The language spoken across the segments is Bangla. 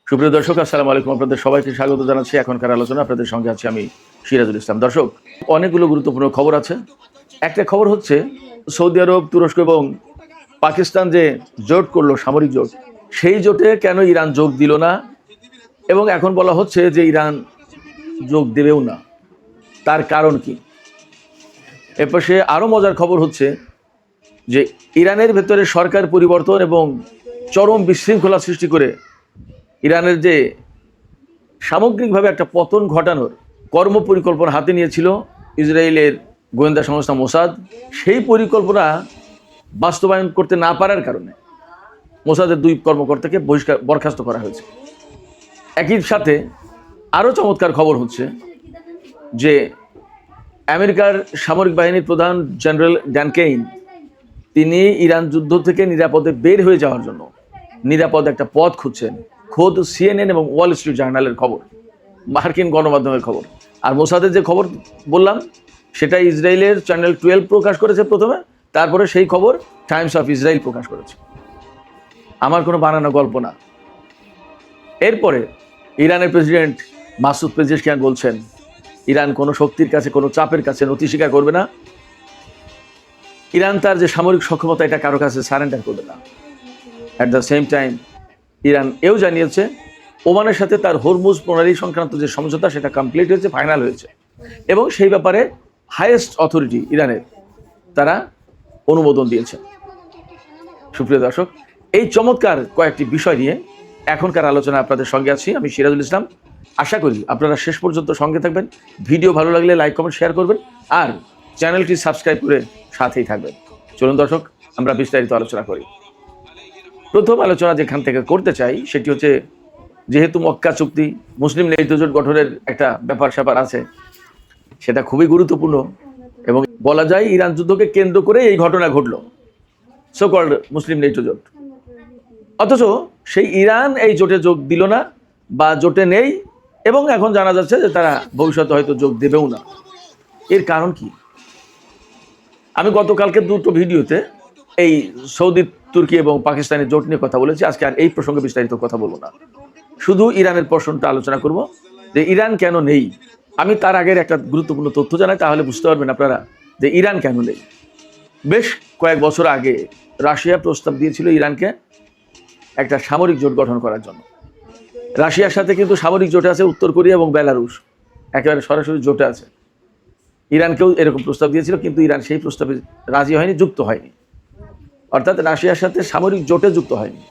সুপ্রিয় দর্শক, আসসালামু আলাইকুম। আপনাদের সবাইকে স্বাগত জানাচ্ছি এখনকার আলোচনা। আপনাদের সঙ্গে আছি আমি সিরাজুল ইসলাম। দর্শক, অনেকগুলো গুরুত্বপূর্ণ খবর আছে। একটা খবর হচ্ছে সৌদি আরব, তুরস্ক এবং পাকিস্তান যে জোট করলো, সামরিক জোট, সেই জোটে কেন ইরান যোগ দিল না, এবং এখন বলা হচ্ছে যে ইরান যোগ দেবেও না। তার কারণ কি? এরপর সে আরও মজার খবর হচ্ছে যে ইরানের ভেতরে সরকার পরিবর্তন এবং চরম বিশৃঙ্খলা সৃষ্টি করে ইরানের যে সামগ্রিকভাবে একটা পতন ঘটানোর কর্মপরিকল্পনা হাতে নিয়েছিল ইসরায়েলের গোয়েন্দা সংস্থা মোসাদ, সেই পরিকল্পনা বাস্তবায়ন করতে না পারার কারণে মোসাদের 2 কর্মকর্তাকে বরখাস্ত করা হয়েছে। একই সাথে আরও চমৎকার খবর হচ্ছে যে আমেরিকার সামরিক বাহিনীর প্রধান জেনারেল ড্যান কেইন, তিনি ইরান যুদ্ধ থেকে নিরাপদে বের হয়ে যাওয়ার জন্য নিরাপদ একটা পথ খুঁজছেন। খোদ CNN এবং ওয়াল স্ট্রিট জার্নালের খবর, মার্কিন গণমাধ্যমের খবর। আর মোসাদের যে খবর বললাম সেটা ইসরায়েলের চ্যানেল 12 প্রকাশ করেছে প্রথমে, তারপরে সেই খবর টাইমস অফ ইসরায়েল প্রকাশ করেছে। আমার কোনো বানানো গল্প না। এরপরে ইরানের প্রেসিডেন্ট মাসুদ পেজেশকিয়ান বলছেন ইরান কোনো শক্তির কাছে, কোনো চাপের কাছে নতি স্বীকার করবে না। ইরান তার যে সামরিক সক্ষমতা, এটা কারো কাছে সারেন্ডার করবে না। At the same time Iran এও জানিয়েছে ওমানের সাথে তার হরমুজ প্রণালী সংক্রান্ত যে সমঝোতা, সেটা কমপ্লিট হয়েছে, ফাইনাল হয়েছে, এবং সেই ব্যাপারে হাইয়েস্ট অথরিটি ইরানের তারা অনুমোদন দিয়েছে। সুপ্রিয় দর্শক, এই চমৎকার কয়েকটি বিষয় নিয়ে এখনকার আলোচনা আপনাদের সঙ্গে আছি আমি সিরাজুল ইসলাম। আশা করি আপনারা শেষ পর্যন্ত সঙ্গে থাকবেন। ভিডিও ভালো লাগলে লাইক, কমেন্ট, শেয়ার করবেন, আর চ্যানেলটি সাবস্ক্রাইব করে সাথেই থাকবেন। চলুন দর্শক, আমরা বিস্তারিত আলোচনা করি। প্রথম আলোচনা যেখান থেকে করতে চাই সেটি হচ্ছে, যেহেতু মক্কা চুক্তি, মুসলিম নেতৃত্ব জোট গঠনের একটা ব্যাপার স্যাপার আছে, সেটা খুবই গুরুত্বপূর্ণ, এবং বলা যায় ইরান যুদ্ধকে কেন্দ্র করে এই ঘটনা ঘটলো, সো কল্ড মুসলিম নেতৃত্ব জোট। অথচ সেই ইরান এই জোটে যোগ দিল না বা জোটে নেই, এবং এখন জানা যাচ্ছে যে তারা ভবিষ্যতে হয়তো যোগ দেবেও না। এর কারণ কি? আমি গতকালকে 2টো ভিডিওতে এই সৌদি, তুর্কি এবং পাকিস্তানের জোট নিয়ে কথা বলেছি। আজকে আর এই প্রসঙ্গে বিস্তারিত কথা বলবো না, শুধু ইরানের প্রশ্নটা আলোচনা করব যে ইরান কেন নেই। আমি তার আগের একটা গুরুত্বপূর্ণ তথ্য জানাই, তাহলে বুঝতে পারবেন আপনারা যে ইরান কেন নেই। বেশ কয়েক বছর আগে রাশিয়া প্রস্তাব দিয়েছিল ইরানকে একটা সামরিক জোট গঠন করার জন্য। রাশিয়ার সাথে কিন্তু সামরিক জোটে আছে উত্তর কোরিয়া এবং বেলারুশ, একেবারে সরাসরি জোটে আছে। ইরানকেও এরকম প্রস্তাব দিয়েছিল, কিন্তু ইরান সেই প্রস্তাবে রাজি হয়নি, যুক্ত হয়নি, অর্থাৎ রাশিয়ার সাথে সামরিক জোটে যুক্ত হয়নি।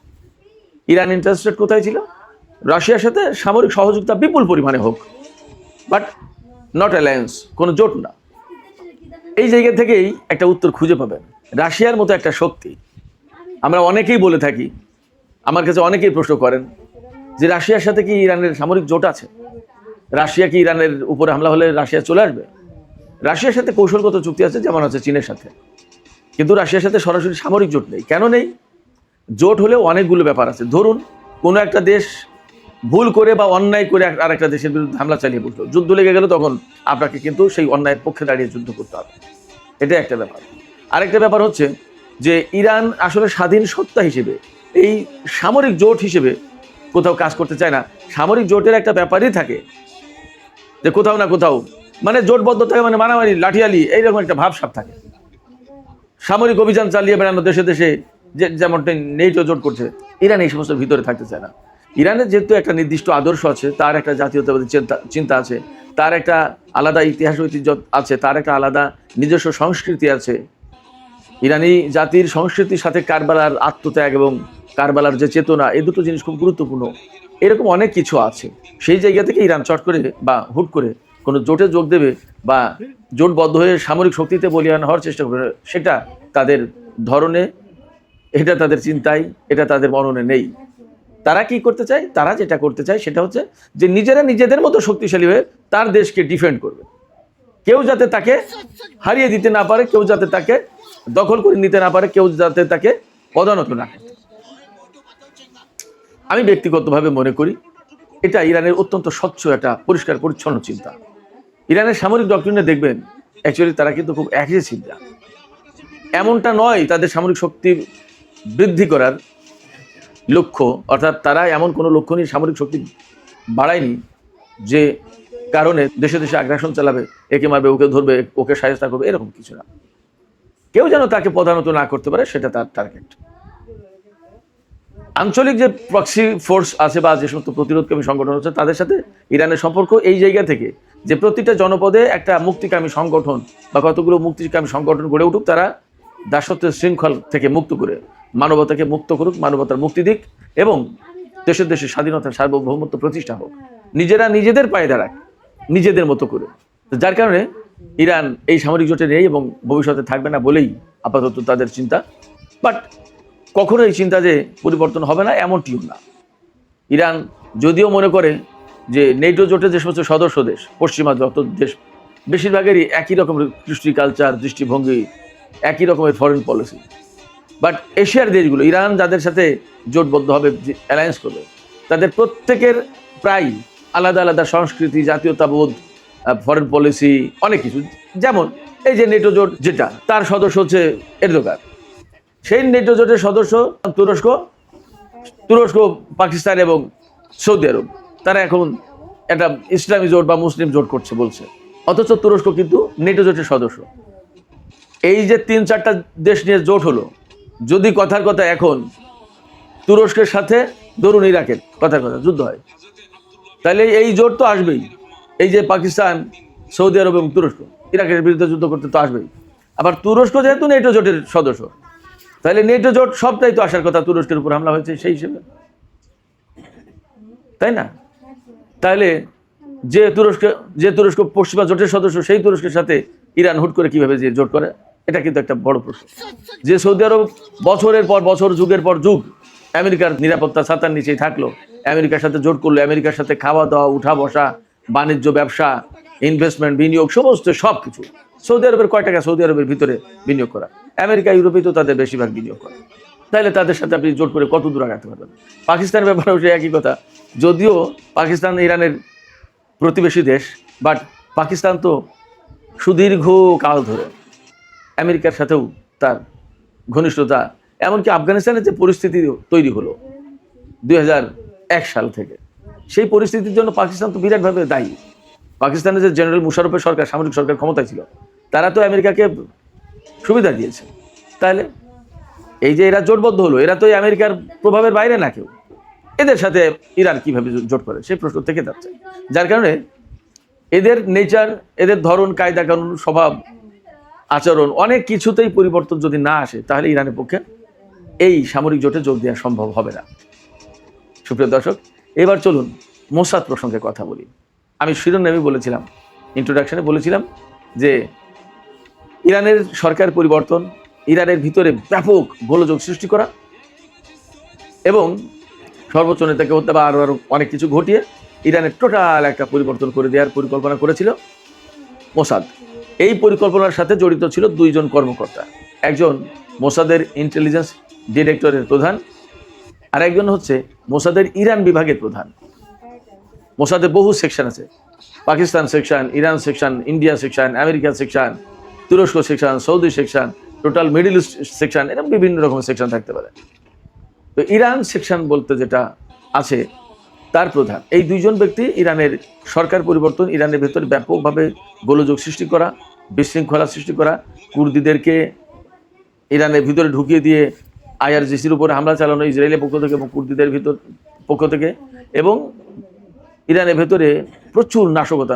ইরান ইন্টারেস্টেড কোথায় ছিল? রাশিয়ার সাথে সামরিক সহযোগিতা বিপুল পরিমাণে হোক, বাট নট অ্যালায়েন্স, কোনো জোট না। এই জায়গা থেকেই একটা উত্তর খুঁজে পাবেন। রাশিয়ার মতো একটা শক্তি, আমরা অনেকেই বলে থাকি, আমার কাছে অনেকেই প্রশ্ন করেন যে রাশিয়ার সাথে কি ইরানের সামরিক জোট আছে? রাশিয়া কি ইরানের উপরে হামলা হলে রাশিয়া চলে আসবে? রাশিয়ার সাথে কৌশলগত চুক্তি আছে, যেমন আছে চীনের সাথে, কিন্তু রাশিয়ার সাথে সরাসরি সামরিক জোট নেই। কেন নেই? জোট হলেও অনেকগুলো ব্যাপার আছে। ধরুন কোনো একটা দেশ ভুল করে বা অন্যায় করে আর একটা দেশের বিরুদ্ধে হামলা চালিয়ে বসলো, যুদ্ধ লেগে গেল, তখন আপনাকে কিন্তু সেই অন্যায়ের পক্ষে দাঁড়িয়ে যুদ্ধ করতে হবে। এটা একটা ব্যাপার। আরেকটা ব্যাপার হচ্ছে যে ইরান আসলে স্বাধীন সত্তা হিসেবে, এই সামরিক জোট হিসেবে কোথাও কাজ করতে চায় না। সামরিক জোটের একটা ব্যাপারই থাকে যে কোথাও না কোথাও মানে জোটবদ্ধ থাকে, মানে মারামারি, লাঠিয়ালি, এইরকম একটা ভাবসাব থাকে। সামরিক অভিযান চালিয়ে বেড়ানো দেশে দেশে, যেমনটা নেটো জোট করছে, ইরান এই সমস্ত ভিতরে থাকতে চায় না। ইরানের যেহেতু একটা নির্দিষ্ট আদর্শ আছে, তার একটা জাতীয়তাবাদী চিন্তা আছে, তার একটা আলাদা ইতিহাস ঐতিহ্য আছে, তার একটা আলাদা নিজস্ব সংস্কৃতি আছে। ইরানি জাতির সংস্কৃতির সাথে কারবালার আত্মত্যাগ এবং কারবালার যে চেতনা, এই দুটো জিনিস খুব গুরুত্বপূর্ণ। এরকম অনেক কিছু আছে। সেই জায়গা থেকে ইরান চট করে বা হুট করে কোনো জোটে যোগ দেবে বা জোটবদ্ধ হয়ে সামরিক শক্তিতে বলিয়ান হওয়ার চেষ্টা করবে, সেটা তাদের ধরনে, এটা তাদের চিন্তায়, এটা তাদের মননে নেই। তারা কি করতে চায়? তারা যেটা করতে চায় সেটা হচ্ছে যে নিজেরা নিজেদের মতো শক্তিশালী হয়ে তার দেশকে ডিফেন্ড করবে। কেউ যাতে তাকে হারিয়ে দিতে না পারে, কেউ যাতে তাকে দখল করে নিতে না পারে, কেউ যাতে তাকে পদানত না করে। আমি ব্যক্তিগতভাবে মনে করি এটা ইরানের অত্যন্ত স্বচ্ছ একটা পরিষ্কার পরিচ্ছন্ন চিন্তা। ইরানের সামরিক ডক্ট্রিনে দেখবেন অ্যাকচুয়ালি তারা কিন্তু খুব অ্যাগ্রেসিভ। এমনটা নয় তাদের সামরিক শক্তি বৃদ্ধি করার লক্ষ্য, অর্থাৎ তারা এমন কোনো লক্ষ্য নিয়ে সামরিক শক্তি বাড়ায়নি যে কারণে দেশে দেশে আগ্রাসন চালাবে, একে মারবে, ওকে ধরবে, ওকে সাহায্য করবে, এরকম কিছু না। কেউ যেন তাকে প্রধানত না করতে পারে, সেটা তার টার্গেট। আঞ্চলিক যে প্রক্সি ফোর্স আছে বা যে সমস্ত প্রতিরোধকামী সংগঠন আছে তাদের সাথে ইরানের সম্পর্ক এই জায়গা থেকে যে প্রতিটা জনপদে একটা মুক্তিকামী সংগঠন বা কতগুলো মুক্তিকামী সংগঠন গড়ে উঠুক, তারা দাসত্বের শৃঙ্খল থেকে মুক্ত করে মানবতাকে মুক্ত করুক, মানবতার মুক্তি দিক এবং দেশের দেশের স্বাধীনতার সার্বভৌমত্ব প্রতিষ্ঠা হোক, নিজেরা নিজেদের পায়ে দাঁড়াক নিজেদের মতো করে। যার কারণে ইরান এই সামরিক জোটে নেই এবং ভবিষ্যতে থাকবে না বলেই আপাতত তাদের চিন্তা। বাট কখনো এই চিন্তা যে পরিবর্তন হবে না এমনটিও না। ইরান যদিও মনে করে যে নেটো জোটের যে সমস্ত সদস্য দেশ, পশ্চিমা যত দেশ, বেশিরভাগেরই একই রকমের কৃষ্টি, কালচার, দৃষ্টিভঙ্গি, একই রকমের ফরেন পলিসি, বাট এশিয়ার দেশগুলো ইরান যাদের সাথে জোটবদ্ধ হবে, অ্যালায়েন্স করবে, তাদের প্রত্যেকের প্রায় আলাদা আলাদা সংস্কৃতি, জাতীয়তাবোধ, ফরেন পলিসি, অনেক কিছু। যেমন এই যে নেটো জোট যেটা, তার সদস্য হচ্ছে এরদোগান, সেই নেটো জোটের সদস্য তুরস্ক, পাকিস্তান এবং সৌদি আরব, তারা এখন একটা ইসলামী জোট বা মুসলিম জোট করছে বলছে, অথচ তুরস্ক কিন্তু নেটো জোটের সদস্য। এই যে 3-4টা দেশ নিয়ে জোট হলো, যদি কথার কথা এখন তুরস্কের সাথে ধরুন ইরাকের কথার কথা যুদ্ধ হয়, তাহলে এই জোট তো আসবেই। এই যে পাকিস্তান, সৌদি আরব এবং তুরস্ক ইরাকের বিরুদ্ধে যুদ্ধ করতে তো আসবেই। আবার তুরস্ক যেহেতু নেটো জোটের সদস্য, তাহলে নেটো জোট সবটাই তো আসার কথা, তুরস্কের উপর হামলা হয়েছে সেই হিসেবে, তাই না? তাহলে যে তুরস্ক পশ্চিমা জোটের সদস্য, সেই তুরস্কের সাথে ইরান হুট করে কিভাবে যে জোট করে, এটা কিন্তু একটা বড় প্রশ্ন। যে সৌদি আরব বছরের পর বছর, যুগের পর যুগ আমেরিকার নিরাপত্তা ছাতার নিচেই থাকলো, আমেরিকার সাথে জোট করলো, আমেরিকার সাথে খাওয়া দাওয়া, উঠা বসা, বাণিজ্য, ব্যবসা, ইনভেস্টমেন্ট, বিনিয়োগ, সমস্ত সব কিছু। সৌদি আরবের কয় টাকা সৌদি আরবের ভিতরে বিনিয়োগ করা? আমেরিকা, ইউরোপে তো তাদের বেশিরভাগ বিনিয়োগ করে। তাহলে তাদের সাথে আপনি জোট করে কত দূর আগাতে পারবেন? পাকিস্তানের ব্যাপারেও সে একই কথা। যদিও পাকিস্তান ইরানের প্রতিবেশী দেশ, বাট পাকিস্তান তো সুদীর্ঘ কাল ধরে আমেরিকার সাথেও তার ঘনিষ্ঠতা, এমনকি আফগানিস্তানের যে পরিস্থিতি তৈরি হলো 2001 সাল থেকে, সেই পরিস্থিতির জন্য পাকিস্তান তো বিরাটভাবে দায়ী। পাকিস্তানের যে জেনারেল মুশারফের সরকার, সামরিক সরকার ক্ষমতায় ছিল, তারা তো আমেরিকাকে সুবিধা দিয়েছে। তাহলে এই যে এরা জোটবদ্ধ হলো, এরা তো আমেরিকার প্রভাবের বাইরে না কেউ, এদের সাথে ইরান কিভাবে জোট করে সেই প্রশ্ন থেকে যাচ্ছে। যার কারণে এদের নেচার, এদের ধরন, কায়দা কানুন, স্বভাব, আচরণ, অনেক কিছুতেই পরিবর্তন যদি না আসে, তাহলে ইরানের পক্ষে এই সামরিক জোটে যোগ দেওয়া সম্ভব হবে না। সুপ্রিয় দর্শক, এবার চলুন মোসাদ প্রসঙ্গে কথা বলি। আমি শিরোনামে বলেছিলাম, ইন্ট্রোডাকশনে বলেছিলাম যে ইরানের সরকার পরিবর্তন, ইরানের ভিতরে ব্যাপক গোলযোগ সৃষ্টি করা এবং সর্বোচ্চ নেতাকে হত্যা বা আরো অনেক কিছু ঘটিয়ে ইরানের টোটাল একটা পরিবর্তন করে দেওয়ার পরিকল্পনা করেছিল মোসাদ। এই পরিকল্পনার সাথে জড়িত ছিল 2 জন কর্মকর্তা, একজন মোসাদের ইন্টেলিজেন্স ডিরেক্টরের প্রধান, আর একজন হচ্ছে মোসাদের ইরান বিভাগের প্রধান। মোসাদের বহু সেকশন আছে, Pakistan section, Iran section, India section, America section, তুরস্ক section, Saudi section, total Middle East section, এরকম বিভিন্ন রকমের সেকশন থাকতে পারে। তো ইরান সেকশন বলতে যেটা আছে, তার প্রধান এই 2 জন ব্যক্তি ইরানের সরকার পরিবর্তন, ইরানের ভেতরে ব্যাপকভাবে গোলযোগ সৃষ্টি করা, বিশৃঙ্খলা সৃষ্টি করা, কুর্দিদেরকে ইরানের ভিতরে ঢুকিয়ে দিয়ে IRGCর উপরে হামলা চালানো ইসরায়েলের পক্ষ থেকে এবং কুর্দিদের পক্ষ থেকে, এবং ইরানের ভেতরে প্রচুর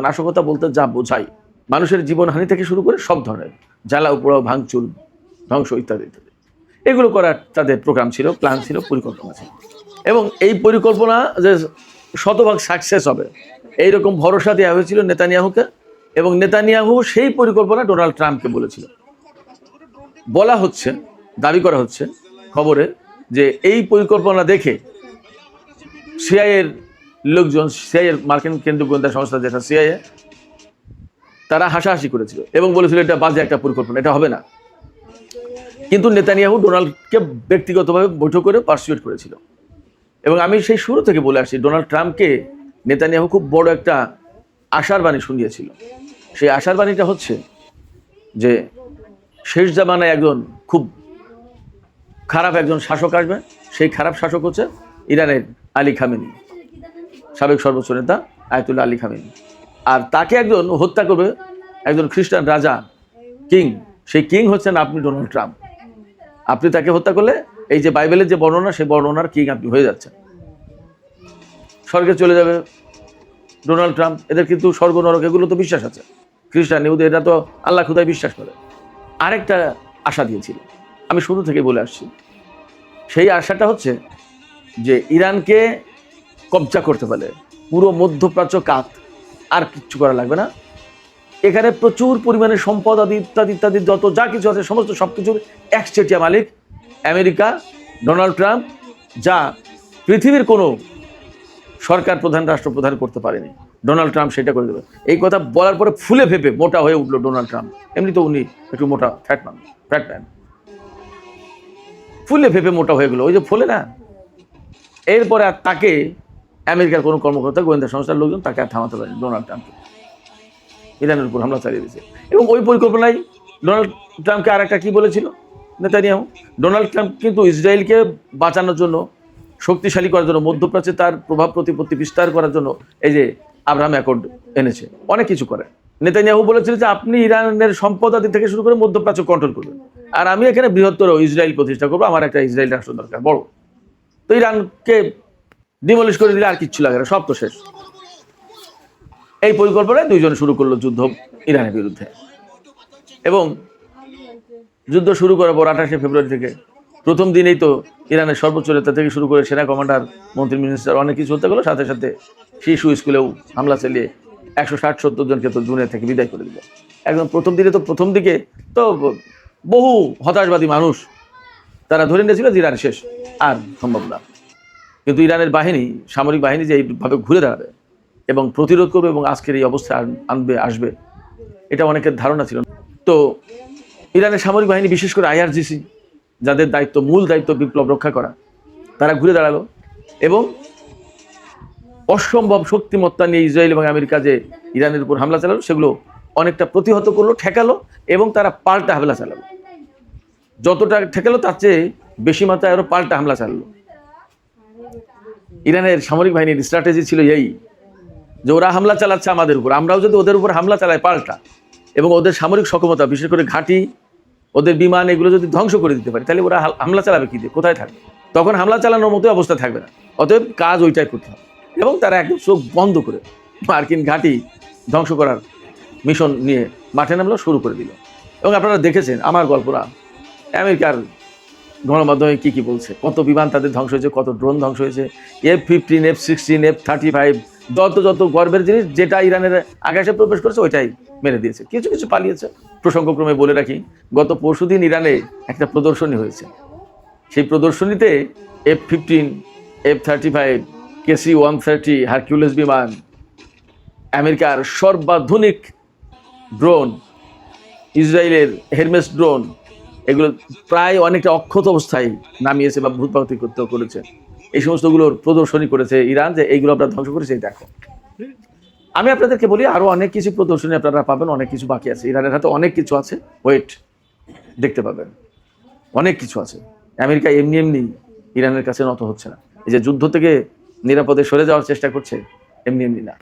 নাশকতা বলতে যা বোঝায়, মানুষের জীবনহানি থেকে শুরু করে সব ধরনের জ্বালা উপড়াও, ভাঙচুর, ধ্বংস ইত্যাদি ইত্যাদি, এগুলো করার তাদের প্রোগ্রাম ছিল, প্ল্যান ছিল, পরিকল্পনা ছিল। এবং এই পরিকল্পনা যে শতভাগ সাকসেস হবে এইরকম ভরসা দেওয়া হয়েছিল নেতানিয়াহুকে, এবং নেতানিয়াহু সেই পরিকল্পনা ডোনাল্ড ট্রাম্পকে বলেছিল। বলা হচ্ছে, দাবি করা হচ্ছে খবরে, যে এই পরিকল্পনা দেখে সিআইএর লোকজন, সিআইএর মার্কিন কেন্দ্রীয় গোয়েন্দা সংস্থা যেটা সিআইএ, তারা হাসাহাসি করেছিল এবং বলেছিল এটা বাজে একটা পরিকল্পনা, এটা হবে না। কিন্তু নেতানিয়াহু ডোনাল্ডকে ব্যক্তিগতভাবে বৈঠক করে পারসুয়েট করেছিল। এবং আমি সেই শুরু থেকে বলে আসি, ডোনাল্ড ট্রাম্পকে নেতানিয়াহু খুব বড় একটা আশার বাণী শুনিয়েছিল। সেই আশার বাণীটা হচ্ছে যে শেষ জামানায় একজন খুব খারাপ একজন শাসক আসবে, সেই খারাপ শাসক হচ্ছে ইরানের আলী খামেনি, সাবেক সর্বোচ্চ নেতা আয়াতুল্লাহ আলী খামেনি। আর তাকে একজন হত্যা করবে, একজন খ্রিস্টান রাজা, কিং, সেই কিং হচ্ছেন আপনি, ডোনাল্ড ট্রাম্প। আপনি তাকে হত্যা করলে এই যে বাইবেলের যে বর্ণনা, সেই বর্ণনার কিং আপনি হয়ে যাচ্ছেন। স্বর্গে চলে যাবে ডোনাল্ড ট্রাম্প। এদের কিন্তু স্বর্গ নরক এগুলো তো বিশ্বাস আছে, খ্রিস্টান ইহুদি এরা তো আল্লাহ খুদায় বিশ্বাস করে। আরেকটা আশা দিয়েছিল, আমি শুরু থেকে বলে আসছি, সেই আশাটা হচ্ছে যে ইরানকে কবজা করতে পারলে পুরো মধ্যপ্রাচ্য কাত, আর কিচ্ছু করা লাগবে না। এখানে প্রচুর পরিমাণে সম্পদ আদি ইত্যাদি ইত্যাদি যত যা কিছু আছে সমস্ত সবকিছুর একচেটিয়া মালিক আমেরিকা, ডোনাল্ড ট্রাম্প, যা পৃথিবীর কোনো সরকার প্রধান, রাষ্ট্রপ্রধান করতে পারেনি, ডোনাল্ড ট্রাম্প সেটা করে দেবে। এই কথা বলার পরে ফুলে ফেপে মোটা হয়ে উঠলো ডোনাল্ড ট্রাম্প। এমনি তো উনি একটু মোটা ফ্যাট ম্যান, ফুলে ফেপে মোটা হয়ে গেলো, ওই যে ফলে না। এরপরে আর তাকে আমেরিকার কোনো কর্মকর্তা, গোয়েন্দা সংস্থার লোকজন তাকে আর থামাতে পারেনি, ডোনাল্ড ট্রাম্পকে। ইরানের উপর হামলা চালিয়ে দিয়েছে। এবং ওই পরিকল্পনায় ডোনাল্ড ট্রাম্পকে আর একটা কি বলেছিল নেতানিয়াহু, ডোনাল্ড ট্রাম্প কিন্তু ইসরায়েলকে বাঁচানোর জন্য, শক্তিশালী করার জন্য, মধ্যপ্রাচ্যে তার প্রভাব প্রতিপত্তি বিস্তার করার জন্য এই যে আব্রাহাম অ্যাকর্ড এনেছে, অনেক কিছু করে। নেতানিয়াহু বলেছিল যে আপনি ইরানের সম্পদ আদি থেকে শুরু করে মধ্যপ্রাচ্য কন্ট্রোল করবেন, আর আমি এখানে বৃহত্তর ইসরায়েল প্রতিষ্ঠা করবো, আমার একটা ইসরায়েল রাষ্ট্র দরকার বড়। তো ইরানকে ডিমলিশ করে দিলে আর কিচ্ছু লাগে না, সব তো শেষ। এই পরিকল্পনায় দুইজন শুরু করলো যুদ্ধ ইরানের বিরুদ্ধে। এবং যুদ্ধ শুরু করার পর 28শে ফেব্রুয়ারি থেকে প্রথম দিনেই তো ইরানের সর্বোচ্চ নেতা থেকে শুরু করে সেনা কমান্ডার, মন্ত্রী, মিনিস্টার অনেক কিছু হতে গেলো। সাথে সাথে শিশু স্কুলেও হামলা চালিয়ে 160-170 জনকে তো দুনিয়া থেকে বিদায় করে দিল। একদম প্রথম দিকে তো বহু হতাশবাদী মানুষ তারা ধরে নিয়েছিল যে ইরান শেষ, আর সম্ভব না। কিন্তু ইরানের বাহিনী, সামরিক বাহিনী যে এইভাবে ঘুরে দাঁড়াবে এবং প্রতিরোধ করবে এবং আজকের এই অবস্থা আসবে, এটা অনেকের ধারণা ছিল। তো ইরানের সামরিক বাহিনী, বিশেষ করে IRGC, যাদের মূল দায়িত্ব বিপ্লব রক্ষা করা, তারা ঘুরে দাঁড়ালো এবং অসম্ভব শক্তিমত্তা নিয়ে ইসরায়েল এবং আমেরিকা যে ইরানের উপর হামলা চালালো, সেগুলো অনেকটা প্রতিহত করলো, ঠেকালো, এবং তারা পাল্টা হামলা চালালো। যতটা ঠেকালো তার চেয়ে বেশি মাত্রায় আরো পাল্টা হামলা চালালো। ইরানের সামরিক বাহিনীর স্ট্র্যাটেজি ছিল এই যে ওরা হামলা চালাচ্ছে আমাদের উপর, আমরাও যদি ওদের উপর হামলা চালাই পাল্টা, এবং ওদের সামরিক সক্ষমতা, বিশেষ করে ঘাঁটি, ওদের বিমান, এগুলো যদি ধ্বংস করে দিতে পারে, তাহলে ওরা হামলা চালাবে কি দিয়ে, কোথায় থাকবে? তখন হামলা চালানোর মতো অবস্থা থাকবে না। অতএব কাজ ওইটাই করতে হবে। এবং তারা একদম চোখ বন্ধ করে মার্কিন ঘাঁটি ধ্বংস করার মিশন নিয়ে মাঠে নামলো, শুরু করে দিল। এবং আপনারা দেখেছেন আমার গল্পরা, আমেরিকার গণমাধ্যমে কি বলছে, কত বিমান তাদের ধ্বংস হয়েছে, কত ড্রোন ধ্বংস হয়েছে, F-15, F-16, F-35, যত গর্বের জিনিস যেটা ইরানের আকাশে প্রবেশ করেছে ওইটাই মেরে দিয়েছে। কিছু কিছু পালিয়েছে। প্রসঙ্গক্রমে বলে রাখি, গত পরশুদিন ইরানে একটা প্রদর্শনী হয়েছে। সেই প্রদর্শনীতে F-15, F-35, KC-130 হারকিউলিস বিমান, আমেরিকার সর্বাধুনিক ড্রোন, ইসরায়েলের হেরমেস ড্রোন, এগুলো প্রায় অনেকটা অক্ষত অবস্থায় নামিয়েছে বা ভূপাতিত করেছে। এই সমস্তগুলোর প্রদর্শনী করেছে ইরান, যে এইগুলো আপনারা ধ্বংস করেছে, দেখো। আমি আপনাদেরকে বলি আরো অনেক কিছু প্রদর্শনী আপনারা পাবেন, অনেক কিছু বাকি আছে। ইরানের হাতে অনেক কিছু আছে, ওয়েট, দেখতে পাবেন, অনেক কিছু আছে। আমেরিকা এমনি ইরানের কাছে নত হচ্ছে না। এই যে যুদ্ধ থেকে নিরাপদে সরে যাওয়ার চেষ্টা করছে, এমনি না।